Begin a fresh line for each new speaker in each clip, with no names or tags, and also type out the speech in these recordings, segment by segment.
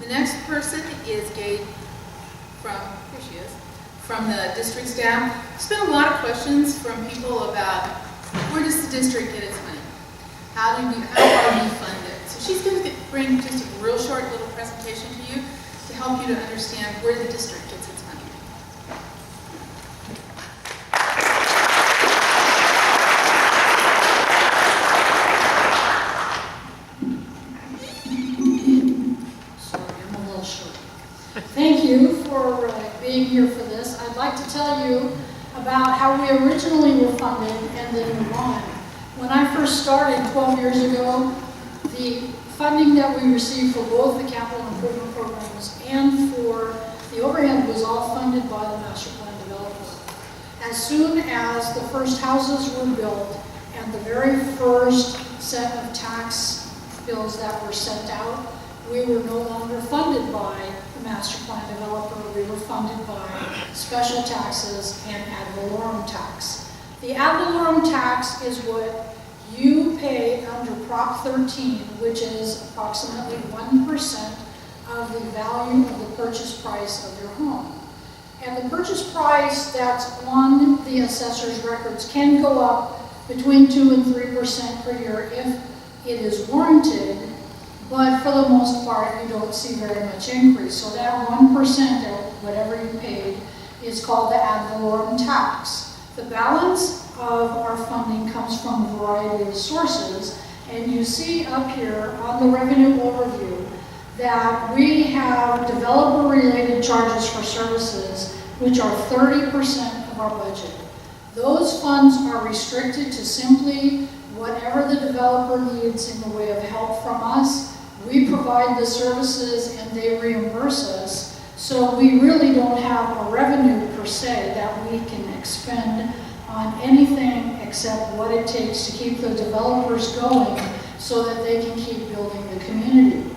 next person is Gabe here she is, from the district staff. There's been a lot of questions from people about where does the district get its money? How are we funded? So she's going to bring just a real short little presentation to you to help you to understand where the district gets its money.
Thank you for being here for this. I'd like to tell you about how we originally were funded and then move on. When I first started 12 years ago, the funding that we received for both the capital improvement programs and for the overhead was all funded by the master plan developer. As soon as the first houses were built and the very first set of tax bills that were sent out, we were no longer funded by the master plan developer. We were funded by special taxes and ad valorem tax. The ad valorem tax is what you pay under Prop 13, which is approximately 1% of the value of the purchase price of your home. And the purchase price that's on the assessor's records can go up between 2 and 3% per year if it is warranted. But for the most part, you don't see very much increase. So that 1% or whatever you paid is called the ad valorem tax. The balance of our funding comes from a variety of sources. And you see up here on the revenue overview that we have developer-related charges for services, which are 30% of our budget. Those funds are restricted to simply whatever the developer needs in the way of help from us. We provide the services and they reimburse us, so we really don't have a revenue per se that we can expend on anything except what it takes to keep the developers going so that they can keep building the community.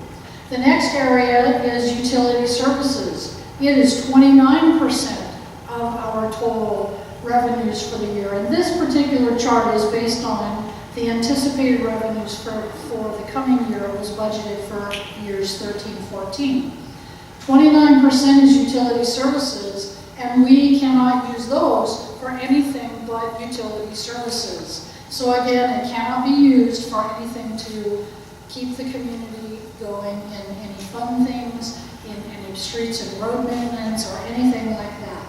The next area is utility services. It is 29% of our total revenues for the year, and this particular chart is based on the anticipated revenues for the coming year. It was budgeted for years 13-14. 29% is utility services, and we cannot use those for anything but utility services. So again, it cannot be used for anything to keep the community going in any fun things, in any streets and road maintenance, or anything like that.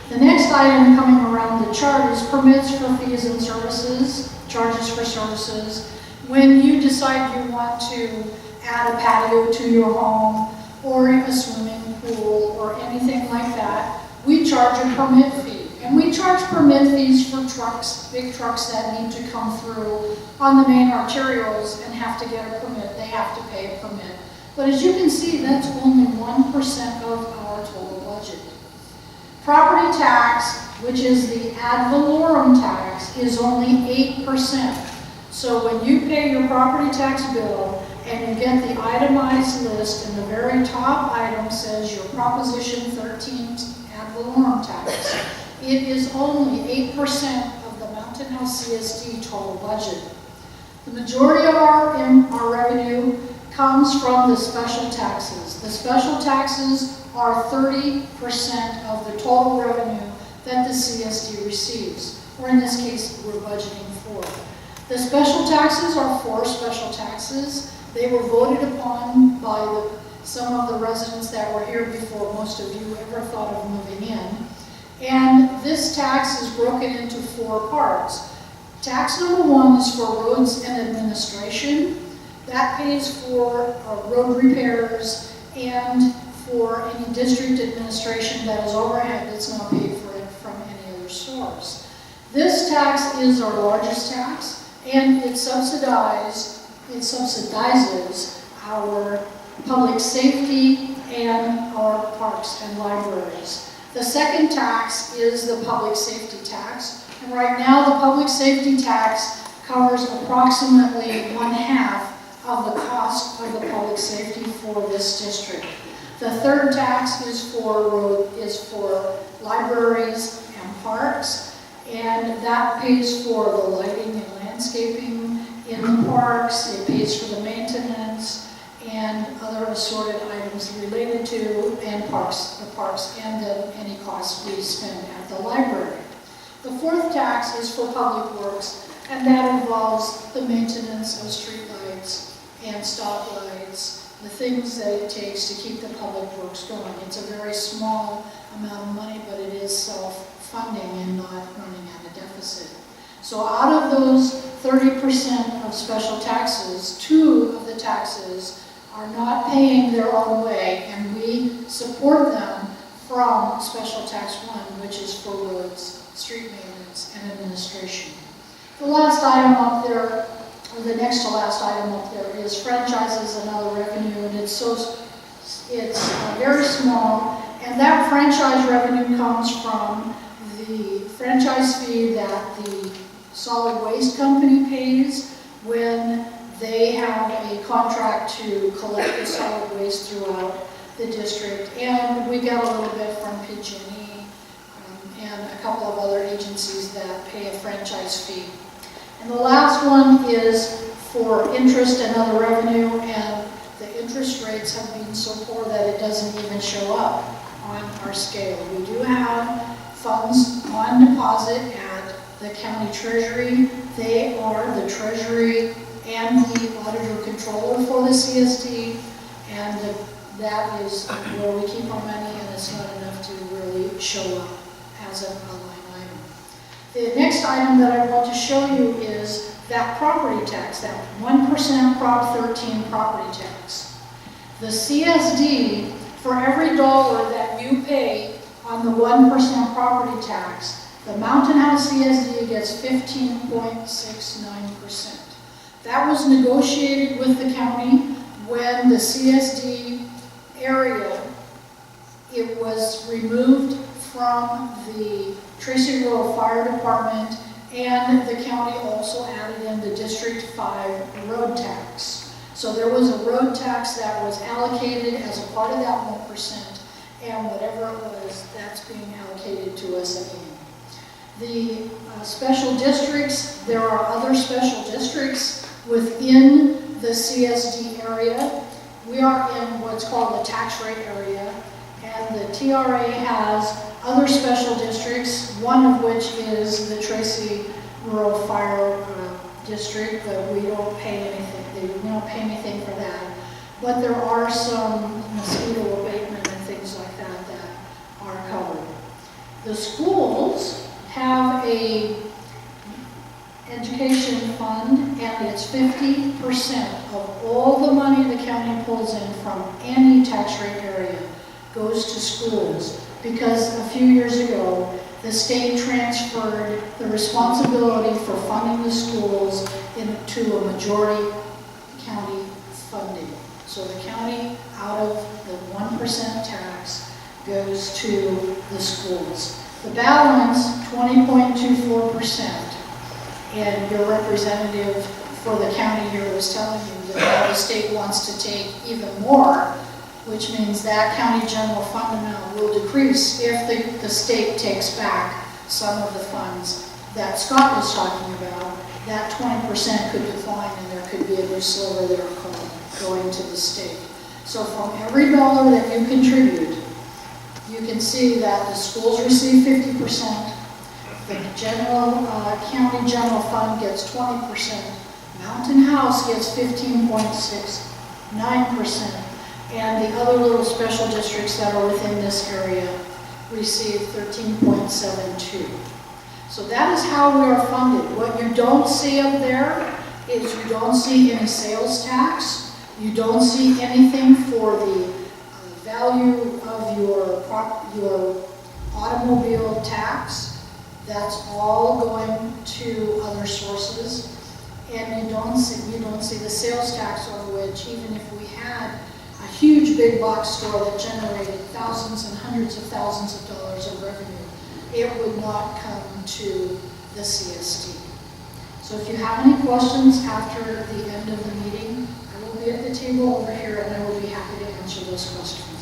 The next item coming around the chart is permits for fees and services, charges for services. When you decide you want to add a patio to your home or a swimming pool or anything like that, we charge a permit fee. And we charge permit fees for trucks, big trucks that need to come through on the main arterials and have to get a permit. They have to pay a permit. But as you can see, that's only 1% of our total budget. Property tax, which is the ad valorem tax, is only 8%. So when you pay your property tax bill and you get the itemized list, and the very top item says your Proposition 13 ad valorem tax, it is only 8% of the MHCSD total budget. The majority of our revenue comes from the special taxes. The special taxes are 30% of the total revenue that the CSD receives, or in this case, we're budgeting for. The special taxes are 4 special taxes. They were voted upon by some of the residents that were here before most of you ever thought of moving in. And this tax is broken into 4 parts. Tax number 1 is for roads and administration. That pays for road repairs and for any district administration that is overhead that's not paid for it from any other source. This tax is our largest tax, and it subsidizes our public safety and our parks and libraries. The second tax is the public safety tax, and right now the public safety tax covers approximately 1/2 of the cost of the public safety for this district. The third tax is for libraries and parks, and that pays for the lighting and landscaping in the parks. It pays for the maintenance, and other assorted items related to the parks, and then any costs we spend at the library. The fourth tax is for public works, and that involves the maintenance of streetlights and stoplights, the things that it takes to keep the public works going. It's a very small amount of money, but it is self-funding and not running at a deficit. So out of those 30% of special taxes, 2 of the taxes are not paying their own way, and we support them from Special Tax 1, which is for roads, street maintenance, and administration. The last item up there, or the next to last item up there, is franchises and other revenue, and it's very small, and that franchise revenue comes from the franchise fee that the solid waste company pays when they have a contract to collect the solid waste throughout the district, and we get a little bit from PG&E and a couple of other agencies that pay a franchise fee. And the last one is for interest and other revenue, and the interest rates have been so poor that it doesn't even show up on our scale. We do have funds on deposit at the county treasury. They are the treasury and the auditor controller for the CSD, and that is where we keep our money, and it's not enough to really show up as a line item. The next item that I want to show you is that property tax, that 1% Prop 13 property tax. The CSD, for every dollar that you pay on the 1% property tax, the Mountain House CSD gets 15.69%. That was negotiated with the county when the CSD area, it was removed from the Tracy Rural Fire Department, and the county also added in the District 5 road tax. So there was a road tax that was allocated as a part of that 1%, and whatever it was, that's being allocated to us again. The special districts, there are other special districts within the CSD area. We are in what's called the tax rate area, and the TRA has other special districts, one of which is the Tracy Rural Fire District, but we don't pay anything. We don't pay anything for that. But there are some mosquito abatement and things like that that are covered. The schools have a education fund, and it's 50% of all the money the county pulls in from any tax rate area goes to schools, because a few years ago the state transferred the responsibility for funding the schools into a majority county funding. So the county, out of the 1% tax, goes to the schools. The balance, 20.24%. And your representative for the county here was telling you that now the state wants to take even more, which means that county general fund amount will decrease if the state takes back some of the funds that Scott was talking about. That 20% could decline, and there could be a new sliver there going to the state. So from every dollar that you contribute, you can see that the schools receive 50%, the county general fund gets 20%, Mountain House gets 15.69%, and the other little special districts that are within this area receive 13.72. So that is how we are funded. What you don't see up there is you don't see any sales tax, you don't see anything for the value of your automobile tax. That's all going to other sources, and you don't see the sales tax, on which, even if we had a huge big box store that generated thousands and hundreds of thousands of dollars of revenue, it would not come to the CSD. So if you have any questions after the end of the meeting, I will be at the table over here, and I will be happy to answer those questions.